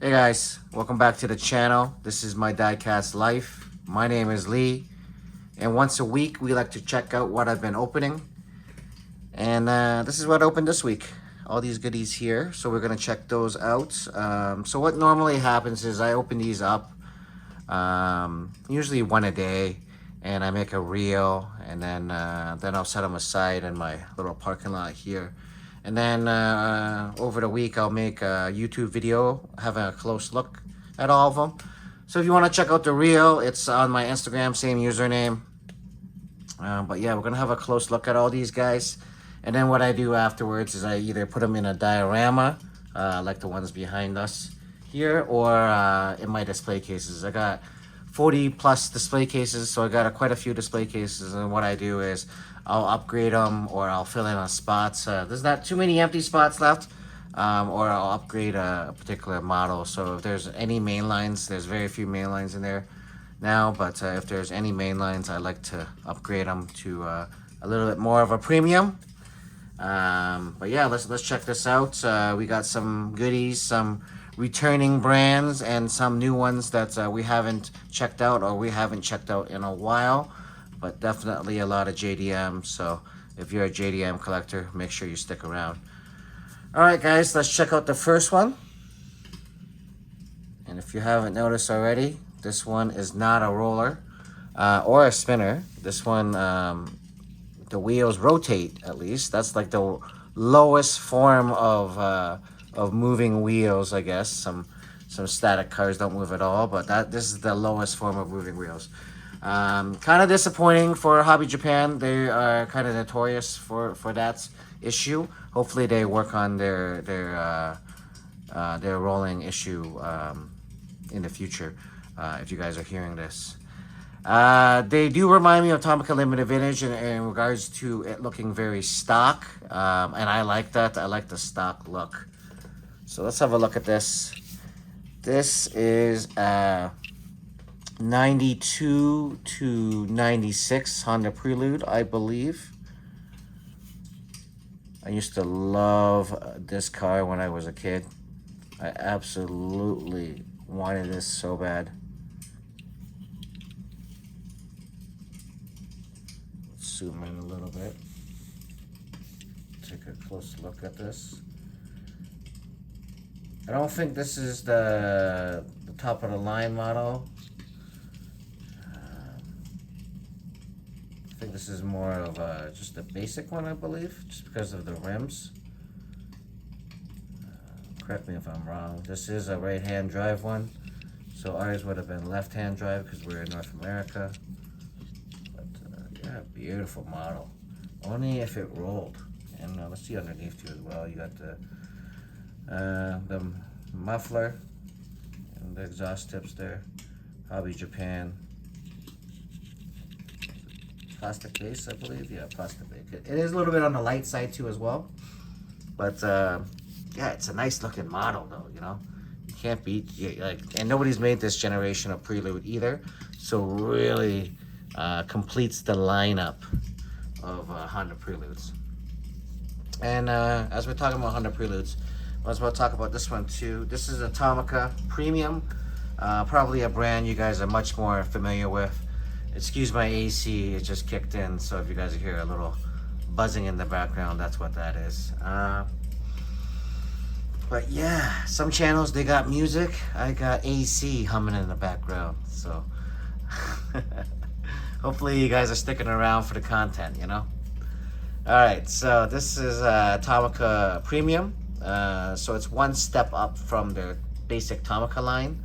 Hey guys, welcome back to the channel. This is my Diecast life. My name is Lee, and once a week we like to check out what I've been opening. And this is what I opened this week. All these goodies here, so we're gonna check those out. So what normally happens is I open these up, usually one a day, and I make a reel, and then I'll set them aside in my little parking lot here. And then over the week, I'll make a YouTube video having a close look at all of them. So if you want to check out the reel, it's on my Instagram, same username. But yeah, we're going to have a close look at all these guys. And then what I do afterwards is I either put them in a diorama, like the ones behind us here, or in my display cases. I got 40 plus display cases, so I got quite a few display cases. And what I do is I'll upgrade them, or I'll fill in on spots. There's not too many empty spots left, or I'll upgrade a particular model. So if there's any main lines, there's very few main lines in there now, but if there's any main lines, I like to upgrade them to a little bit more of a premium. But yeah, let's check this out. We got some goodies, some returning brands, and some new ones that we haven't checked out, or we haven't checked out in a while. But definitely a lot of JDM. So if you're a JDM collector, make sure you stick around. All right, guys, let's check out the first one. And if you haven't noticed already, this one is not a roller or a spinner. This one, the wheels rotate, at least. That's like the lowest form of moving wheels, I guess. Some static cars don't move at all, but this is the lowest form of moving wheels. Kind of disappointing for Hobby Japan. They are kind of notorious for that issue. Hopefully they work on their rolling issue in the future, if you guys are hearing this. They do remind me of Tomica Limited Vintage in regards to it looking very stock, and I like that. I like the stock look. So let's have a look at this. This is 92 to 96 Honda Prelude, I believe. I used to love this car when I was a kid. I absolutely wanted this so bad. Let's zoom in a little bit. Take a close look at this. I don't think this is the top of the line model. I think this is more of just a basic one, I believe, just because of the rims. Correct me if I'm wrong. This is a right-hand drive one, so ours would have been left-hand drive because we're in North America. But yeah, beautiful model. Only if it rolled. And let's see underneath you as well. You got the muffler and the exhaust tips there. Hobby Japan. Plastic base, I believe. Yeah, plastic base. It is a little bit on the light side too as well. But yeah, it's a nice looking model though, you know. You can't beat, and nobody's made this generation of Prelude either. So really completes the lineup of Honda Preludes. And as we're talking about Honda Preludes, I was about to talk about this one too. This is a Tomica Premium, probably a brand you guys are much more familiar with. Excuse my AC, it just kicked in, so if you guys hear a little buzzing in the background, that's what that is. But yeah, some channels, they got music. I got AC humming in the background, so hopefully you guys are sticking around for the content, you know? Alright, so this is Tomica Premium. So it's one step up from their basic Tomica line.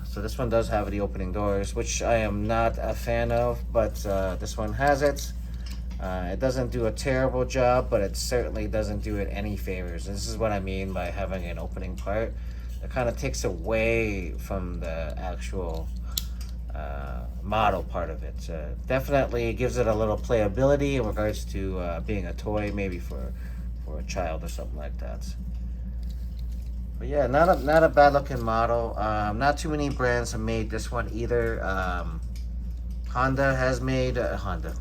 So this one does have the opening doors, which I am not a fan of, but this one has it. It doesn't do a terrible job, but it certainly doesn't do it any favors. This is what I mean by having an opening part. It kind of takes away from the actual model part of it. Definitely gives it a little playability in regards to being a toy, maybe for a child or something like that. But yeah, not a bad looking model. Not too many brands have made this one either. Honda has made Honda.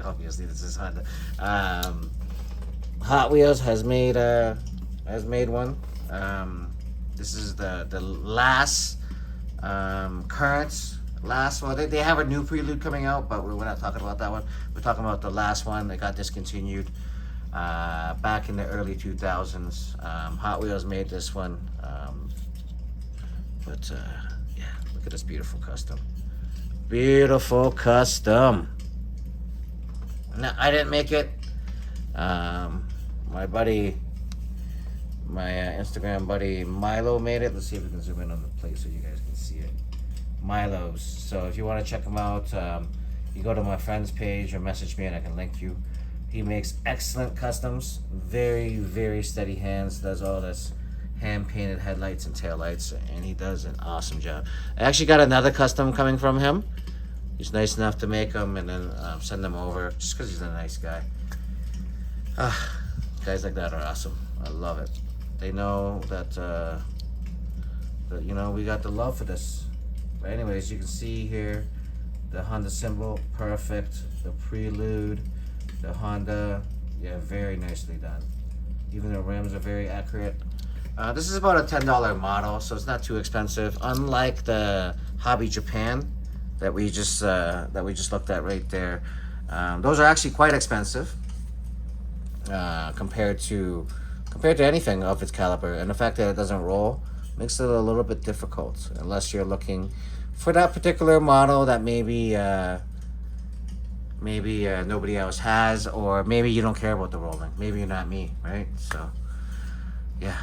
Obviously, this is Honda. Hot Wheels has made one. This is the last current last one. They have a new prelude coming out, but we're not talking about that one. We're talking about the last one that got discontinued back in the early 2000s. Hot Wheels made this one, but yeah, look at this beautiful custom. Beautiful custom. No, I didn't make it. My buddy, my Instagram buddy Milo made it. Let's see if we can zoom in on the plate so you guys can see it. Milo's. So if you want to check him out, you go to my friend's page or message me and I can link you. He makes excellent customs. Very, very steady hands. Does all this hand-painted headlights and taillights, and he does an awesome job. I actually got another custom coming from him. He's nice enough to make them and then send them over just because he's a nice guy. Guys like that are awesome. I love it. They know that, you know, we got the love for this. But anyways, you can see here the Honda symbol, perfect. The prelude, the Honda, yeah, very nicely done. Even the rims are very accurate. This is about a $10 model, so it's not too expensive. Unlike the Hobby Japan that we just looked at right there, those are actually quite expensive compared to anything of its caliber. And the fact that it doesn't roll makes it a little bit difficult, unless you're looking for that particular model that maybe nobody else has, or maybe you don't care about the rolling. Maybe you're not me, right? So, yeah.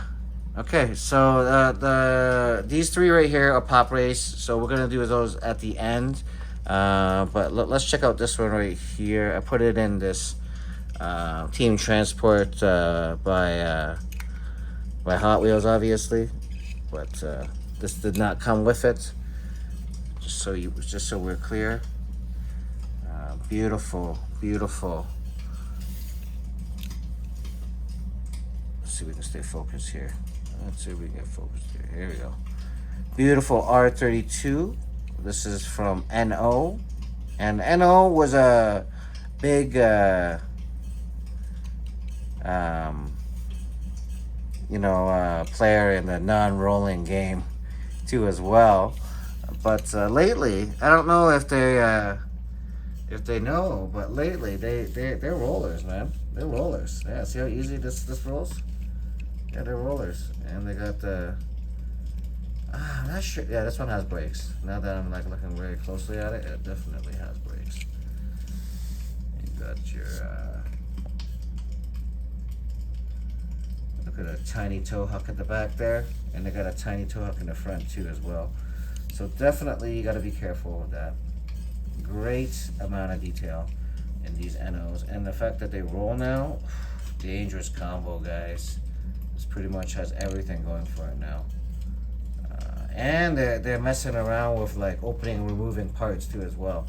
Okay, so these three right here are Poprace. So we're gonna do those at the end. But let's check out this one right here. I put it in this Team Transport by Hot Wheels, obviously, but this did not come with it. Just so we're clear. Beautiful, beautiful. Let's see if we can stay focused here. Let's see if we can get focused here. Here we go. Beautiful R32. This is from NO. And NO was a big, player in the non-rolling game too as well. But lately, I don't know if they know, but lately they're rollers, man. They're rollers. Yeah, see how easy this rolls? Yeah, they're rollers, and they got the. I'm not sure. Yeah, this one has brakes. Now that I'm like looking very closely at it, it definitely has brakes. You got your. Look at a tiny tow hook at the back there, and they got a tiny tow hook in the front too as well. So definitely you got to be careful with that. Great amount of detail in these NOs, and the fact that they roll now, dangerous combo, guys. This pretty much has everything going for it now, and they're messing around with like opening and removing parts too as well.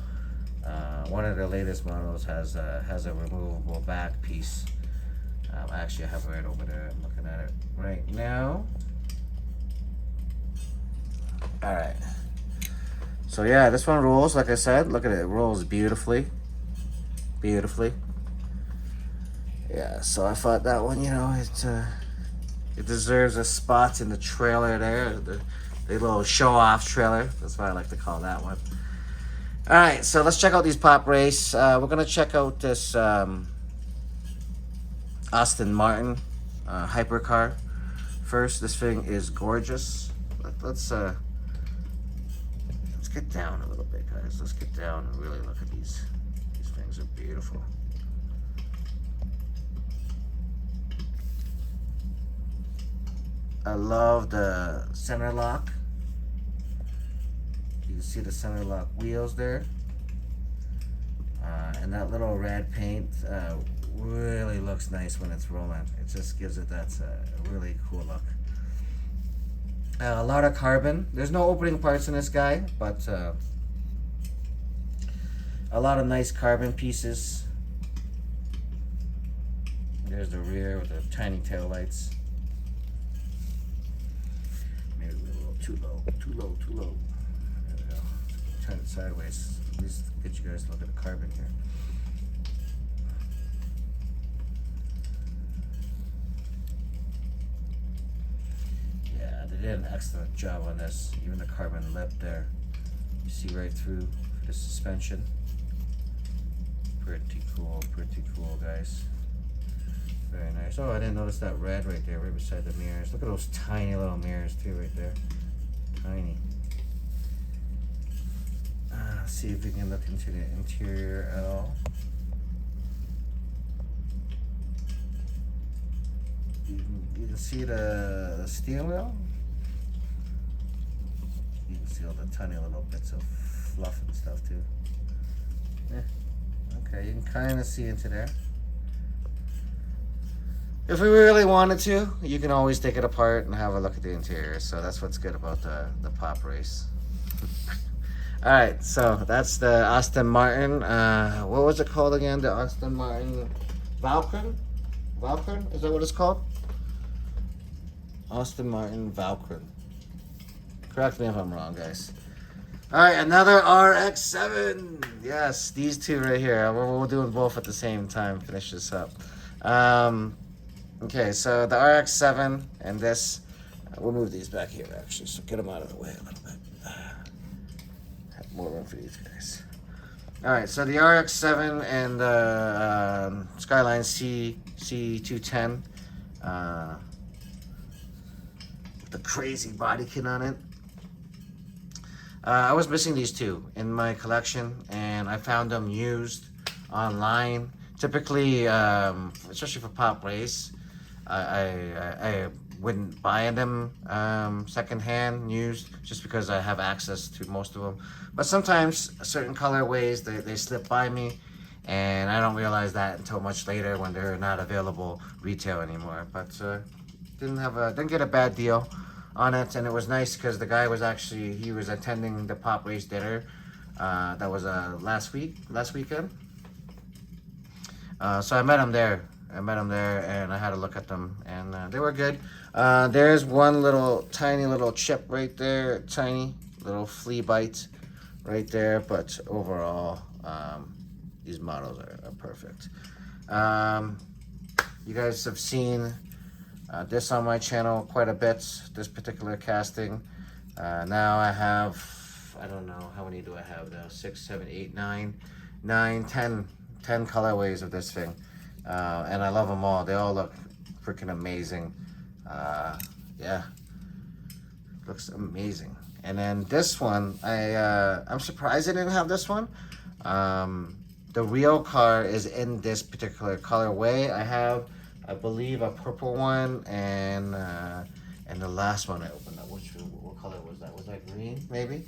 One of their latest models has a removable back piece. Actually, I have it right over there. I'm looking at it right now. All right. So yeah, this one rolls, like I said. Look at it, it rolls beautifully. Beautifully. Yeah, so I thought that one, it deserves a spot in the trailer there. The little show-off trailer. That's what I like to call that one. Alright, so let's check out these Poprace. We're going to check out this Aston Martin hypercar first. This thing is gorgeous. Let's get down a little bit, guys. Let's get down and really look at these. These things are beautiful. I love the center lock. You can see the center lock wheels there. And that little red paint really looks nice when it's rolling. It just gives it that really cool look. A lot of carbon. There's no opening parts in this guy, but a lot of nice carbon pieces. There's the rear with the tiny tail lights. Maybe a little too low. There we go. Turn it sideways. At least get you guys to look at the carbon here. did an excellent job on this. Even the carbon lip there, you see right through the suspension. Pretty cool, guys. Very nice. Oh, I didn't notice that red right there, right beside the mirrors. Look at those tiny little mirrors too, right there. Tiny. See if we can look into the interior at all. You can see the steering wheel. You can see all the tiny little bits of fluff and stuff too. Yeah. Okay, you can kind of see into there. If we really wanted to, you can always take it apart and have a look at the interior. So that's what's good about the Poprace. All right, so that's the Aston Martin. What was it called again? The Aston Martin Valkyrie? Valkyrie? Is that what it's called? Aston Martin Valkyrie. Correct me if I'm wrong, guys. All right, another RX-7. Yes, these two right here. We're doing both at the same time. Finish this up. Okay, so the RX-7 and this. We'll move these back here, actually, so get them out of the way a little bit. Have more room for these guys. All right, so the RX-7 and the Skyline C210. The crazy body kit on it. I was missing these two in my collection, and I found them used online. Typically, especially for Poprace, I wouldn't buy them secondhand, used, just because I have access to most of them. But sometimes certain colorways, they slip by me, and I don't realize that until much later when they're not available retail anymore. But didn't get a bad deal on it, and it was nice because the guy was he was attending the Poprace dinner that was last weekend. So I met him there. And I had a look at them, and they were good. There's one tiny little chip right there, tiny little flea bite right there, but overall, these models are perfect. You guys have seen this on my channel quite a bit, this particular casting. Now I have, I don't know, how many do I have now? 6, 7, 8, 9, 10 colorways of this thing. And I love them all. They all look freaking amazing. Yeah, looks amazing. And then this one, I'm surprised I didn't have this one. The real car is in this particular colorway. I have, I believe, a purple one, and the last one I opened up, what color was that? Was that green, maybe?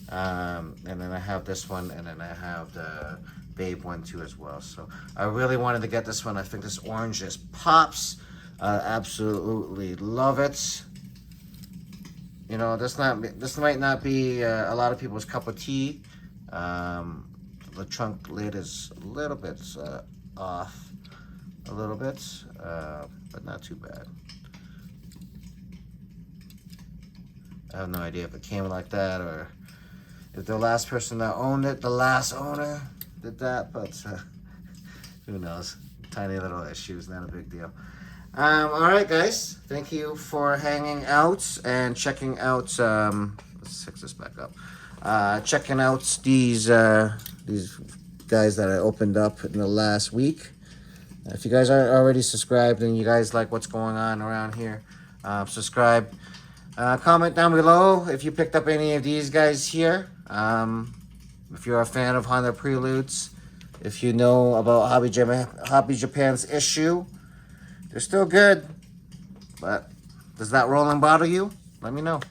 And then I have this one, and then I have the Babe one too as well. So I really wanted to get this one. I think this orange just pops. Absolutely love it. You know, this might not be a lot of people's cup of tea. The trunk lid is a little bit off, but not too bad. I have no idea if it came like that or if the last person that owned it, the last owner, did that, but who knows? Tiny little issues, not a big deal. All right, guys, thank you for hanging out and checking out. Let's fix this back up. Checking out these guys that I opened up in the last week. If you guys aren't already subscribed and you guys like what's going on around here, subscribe. Comment down below if you picked up any of these guys here. If you're a fan of Honda Preludes, if you know about Hobby Japan's issue, they're still good. But does that rolling bother you? Let me know.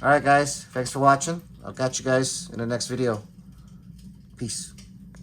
All right, guys. Thanks for watching. I'll catch you guys in the next video. Peace.